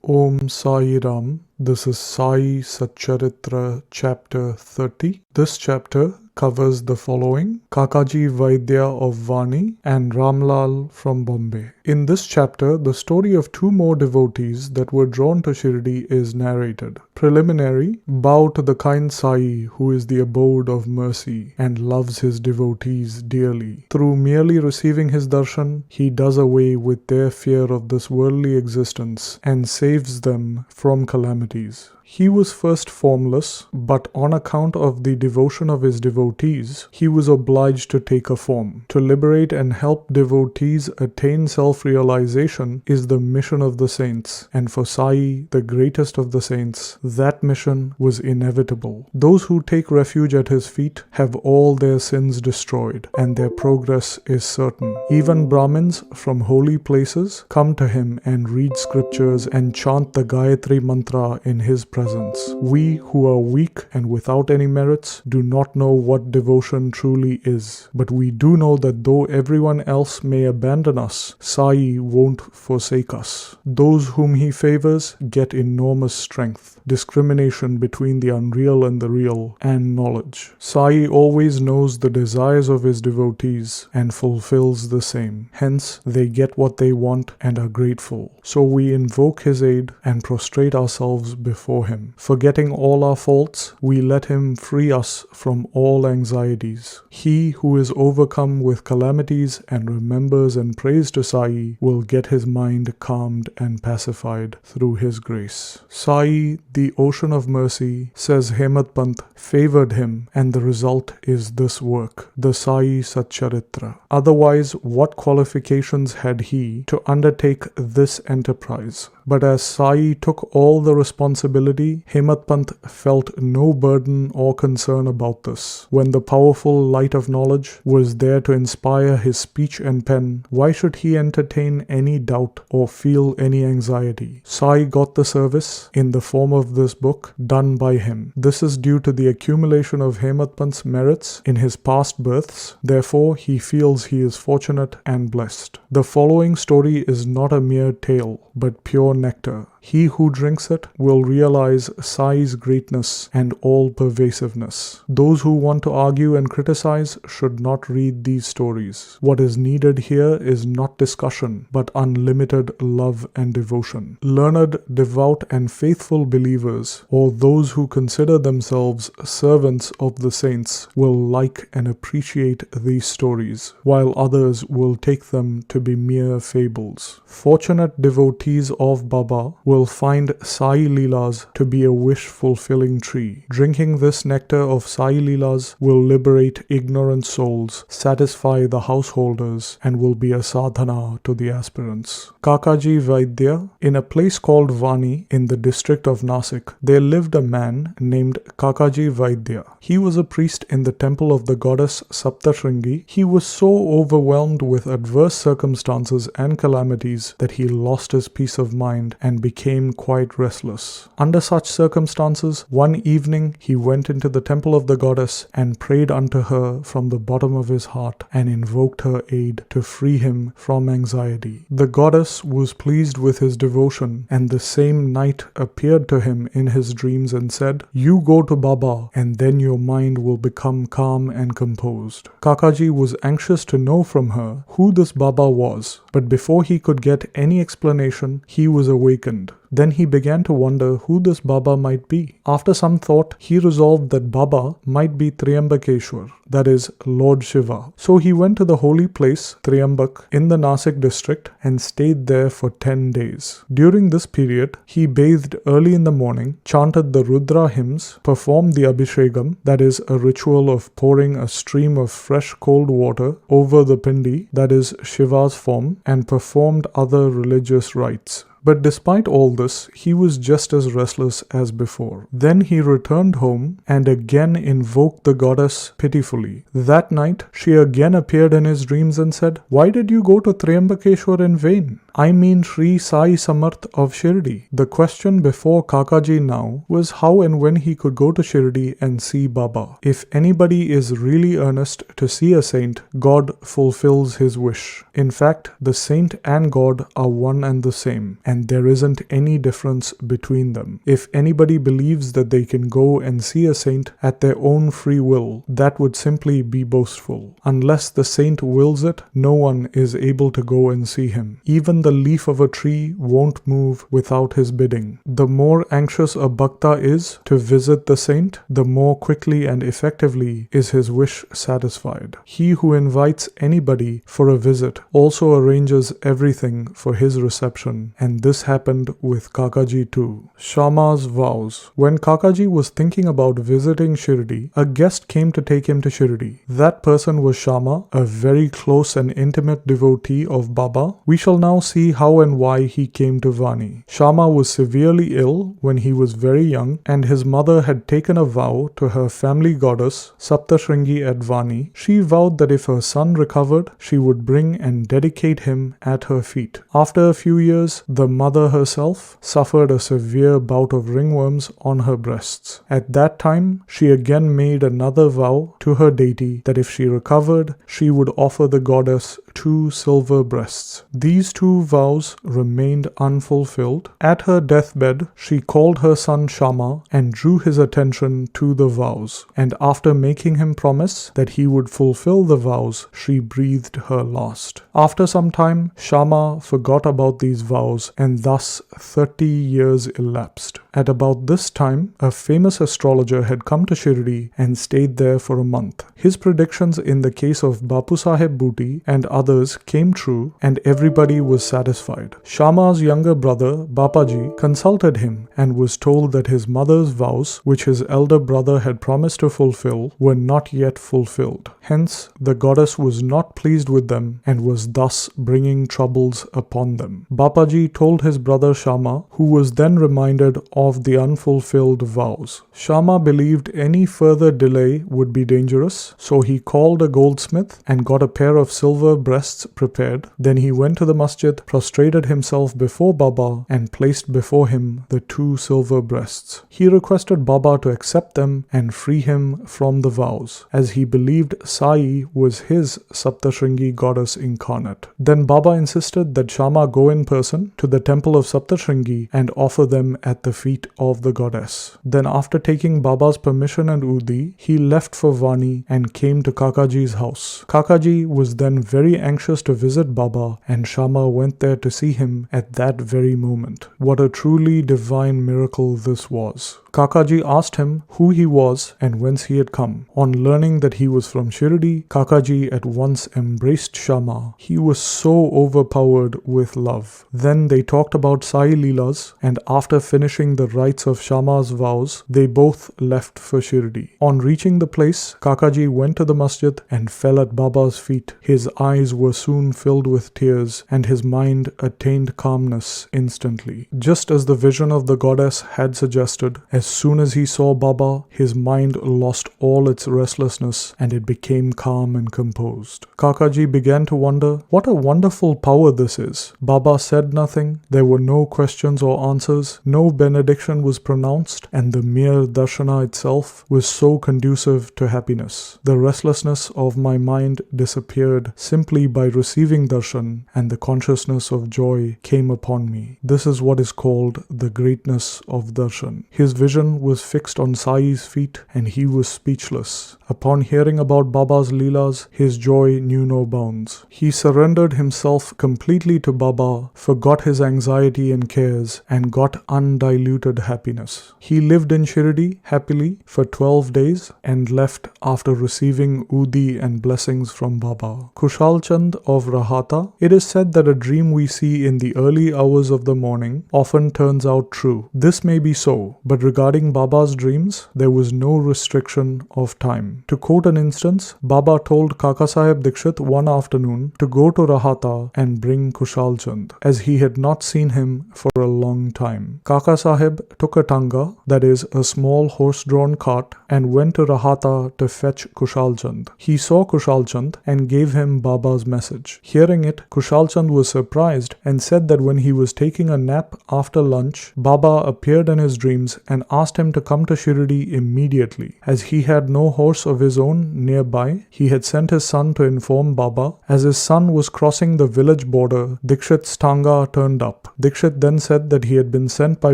Om Sai Ram. This is Sai Satcharitra chapter 30. This chapter covers the following: Kakaji Vaidya of Vani and Ramlal from Bombay. In this chapter, the story of two more devotees that were drawn to Shirdi is narrated. Preliminary: bow to the kind Sai who is the abode of mercy and loves his devotees dearly. Through merely receiving his darshan, he does away with their fear of this worldly existence and saves them from calamities. He was first formless, but on account of the devotion of his devotees, he was obliged to take a form. To liberate and help devotees attain self-realization is the mission of the saints, and for Sai, the greatest of the saints, that mission was inevitable. Those who take refuge at his feet have all their sins destroyed, and their progress is certain. Even Brahmins from holy places come to him and read scriptures and chant the Gayatri mantra in his presence. We who are weak and without any merits do not know what devotion truly is, but we do know that though everyone else may abandon us, Sai won't forsake us. Those whom he favors get enormous strength, discrimination between the unreal and the real, and knowledge. Sai always knows the desires of his devotees and fulfills the same. Hence, they get what they want and are grateful. So we invoke his aid and prostrate ourselves before him. Forgetting all our faults, we let him free us from all anxieties. He who is overcome with calamities and remembers and prays to Sai will get his mind calmed and pacified through his grace. Sai, the ocean of mercy, says Hemadpant, favored him, and the result is this work, the Sai Satcharitra. Otherwise, what qualifications had he to undertake this enterprise? But as Sai took all the responsibility, Hemadpant felt no burden or concern about this. When the powerful light of knowledge was there to inspire his speech and pen, why should he entertain any doubt or feel any anxiety? Sai got the service, in the form of this book, done by him. This is due to the accumulation of Hemadpant's merits in his past births. Therefore, he feels he is fortunate and blessed. The following story is not a mere tale, but pure nectar. He who drinks it will realize Sai's greatness and all-pervasiveness. Those who want to argue and criticize should not read these stories. What is needed here is not discussion, but unlimited love and devotion. Learned, devout, and faithful believers, or those who consider themselves servants of the saints, will like and appreciate these stories, while others will take them to be mere fables. Fortunate devotees of Baba will find Sai Leelas to be a wish-fulfilling tree. Drinking this nectar of Sai Leelas will liberate ignorant souls, satisfy the householders, and will be a sadhana to the aspirants. Kakaji Vaidya. In a place called Vani in the district of Nasik, there lived a man named Kakaji Vaidya. He was a priest in the temple of the goddess Saptashringi. He was so overwhelmed with adverse circumstances and calamities that he lost his peace of mind and became quite restless. Under such circumstances, one evening he went into the temple of the goddess and prayed unto her from the bottom of his heart and invoked her aid to free him from anxiety. The goddess was pleased with his devotion, and the same night appeared to him in his dreams and said, "You go to Baba, and then your mind will become calm and composed." Kakaji was anxious to know from her who this Baba was, but before he could get any explanation, he was awakened. Then he began to wonder who this Baba might be. After some thought, he resolved that Baba might be Triambakeshwar, that is, Lord Shiva. So he went to the holy place, Triambak, in the Nasik district and stayed there for 10 days. During this period, he bathed early in the morning, chanted the Rudra hymns, performed the Abhishekam, that is, a ritual of pouring a stream of fresh cold water over the Pindi, that is, Shiva's form, and performed other religious rites. But despite all this, he was just as restless as before. Then he returned home and again invoked the goddess pitifully. That night, she again appeared in his dreams and said, "Why did you go to Triambakeshwar in vain? I mean Shri Sai Samarth of Shirdi." The question before Kakaji now was how and when he could go to Shirdi and see Baba. If anybody is really earnest to see a saint, God fulfills his wish. In fact, the saint and God are one and the same, and and there isn't any difference between them. If anybody believes that they can go and see a saint at their own free will, that would simply be boastful. Unless the saint wills it, no one is able to go and see him. Even the leaf of a tree won't move without his bidding. The more anxious a bhakta is to visit the saint, the more quickly and effectively is his wish satisfied. He who invites anybody for a visit also arranges everything for his reception, and this happened with Kakaji too. Shama's vows. When Kakaji was thinking about visiting Shirdi, a guest came to take him to Shirdi. That person was Shama, a very close and intimate devotee of Baba. We shall now see how and why he came to Vani. Shama was severely ill when he was very young, and his mother had taken a vow to her family goddess Saptashringi at Vani. She vowed that if her son recovered, she would bring and dedicate him at her feet. After a few years, the mother herself suffered a severe bout of ringworms on her breasts. At that time, she again made another vow to her deity that if she recovered, she would offer the goddess 2 silver breasts. These 2 vows remained unfulfilled. At her deathbed, she called her son Shama and drew his attention to the vows. And after making him promise that he would fulfill the vows, she breathed her last. After some time, Shama forgot about these vows, and thus 30 years elapsed. At about this time, a famous astrologer had come to Shirdi and stayed there for a month. His predictions in the case of Bapusaheb Booty and others came true, and everybody was satisfied. Shama's younger brother, Bapaji, consulted him and was told that his mother's vows, which his elder brother had promised to fulfill, were not yet fulfilled. Hence, the goddess was not pleased with them and was thus bringing troubles upon them. Bapaji told his brother Shama, who was then reminded of the unfulfilled vows. Shama believed any further delay would be dangerous, so he called a goldsmith and got a pair of silver breasts prepared. Then he went to the masjid, prostrated himself before Baba, and placed before him the 2 silver breasts. He requested Baba to accept them and free him from the vows, as he believed Sai was his Saptashringi goddess incarnate. Then Baba insisted that Shama go in person to the temple of Saptashringi and offer them at the feet of the goddess. Then after taking Baba's permission and Udi, he left for Vani and came to Kakaji's house. Kakaji was then very anxious to visit Baba, and Shama went there to see him at that very moment. What a truly divine miracle this was. Kakaji asked him who he was and whence he had come. On learning that he was from Shirdi, Kakaji at once embraced Shama. He was so overpowered with love. Then they talked about Sai Leelas, and after finishing the rites of Shama's vows, they both left for Shirdi. On reaching the place, Kakaji went to the masjid and fell at Baba's feet. His eyes were soon filled with tears, and his mind attained calmness instantly. Just as the vision of the goddess had suggested, as soon as he saw Baba, his mind lost all its restlessness and it became calm and composed. Kakaji began to wonder, what a wonderful power this is. Baba said nothing, there were no questions or answers, no benediction was pronounced, and the mere darshana itself was so conducive to happiness. The restlessness of my mind disappeared simply by receiving darshan, and the consciousness of joy came upon me. This is what is called the greatness of darshan. His vision was fixed on Sai's feet, and he was speechless. Upon hearing about Baba's Leelas, his joy knew no bounds. He surrendered himself completely to Baba, forgot his anxiety and cares, and got undiluted happiness. He lived in Shirdi happily for 12 days and left after receiving Udi and blessings from Baba. Kushal Chand of Rahata. It is said that a dream we see in the early hours of the morning often turns out true. This may be so, but regarding Baba's dreams, there was no restriction of time. To quote an instance, Baba told Kakasaheb Dikshit one afternoon to go to Rahata and bring Kushal Chand, as he had not seen him for a long time. Kakasaheb took a tanga, that is, a small horse-drawn cart, and went to Rahata to fetch Kushal Chand. He saw Kushal Chand and gave him Baba's Baba's message. Hearing it, Kushal Chand was surprised and said that when he was taking a nap after lunch, Baba appeared in his dreams and asked him to come to Shirdi immediately. As he had no horse of his own nearby, he had sent his son to inform Baba. As his son was crossing the village border, Dikshit's tanga turned up. Dikshit then said that he had been sent by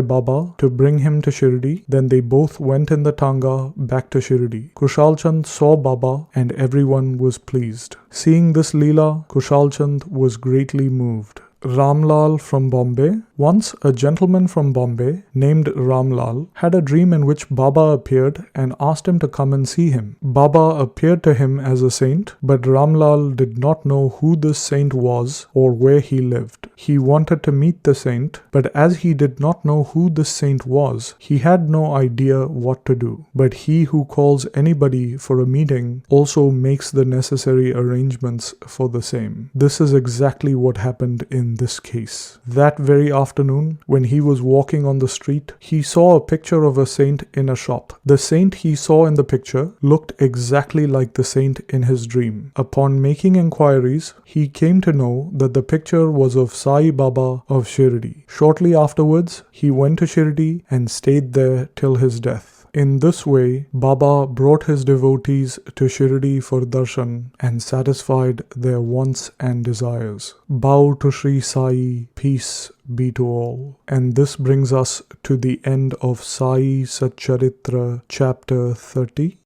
Baba to bring him to Shirdi. Then they both went in the tanga back to Shirdi. Kushal Chand saw Baba and everyone was pleased. Seeing this Leela, Kushal Chand was greatly moved. Ramlal from Bombay. Once, a gentleman from Bombay named Ramlal had a dream in which Baba appeared and asked him to come and see him. Baba appeared to him as a saint, but Ramlal did not know who this saint was or where he lived. He wanted to meet the saint, but as he did not know who this saint was, he had no idea what to do. But he who calls anybody for a meeting also makes the necessary arrangements for the same. This is exactly what happened in this case. That very afternoon, when he was walking on the street, he saw a picture of a saint in a shop. The saint he saw in the picture looked exactly like the saint in his dream. Upon making inquiries, he came to know that the picture was of Sai Baba of Shirdi. Shortly afterwards, he went to Shirdi and stayed there till his death. In this way, Baba brought his devotees to Shirdi for darshan and satisfied their wants and desires. Bow to Shri Sai, peace be to all. And this brings us to the end of Sai Satcharitra chapter 30.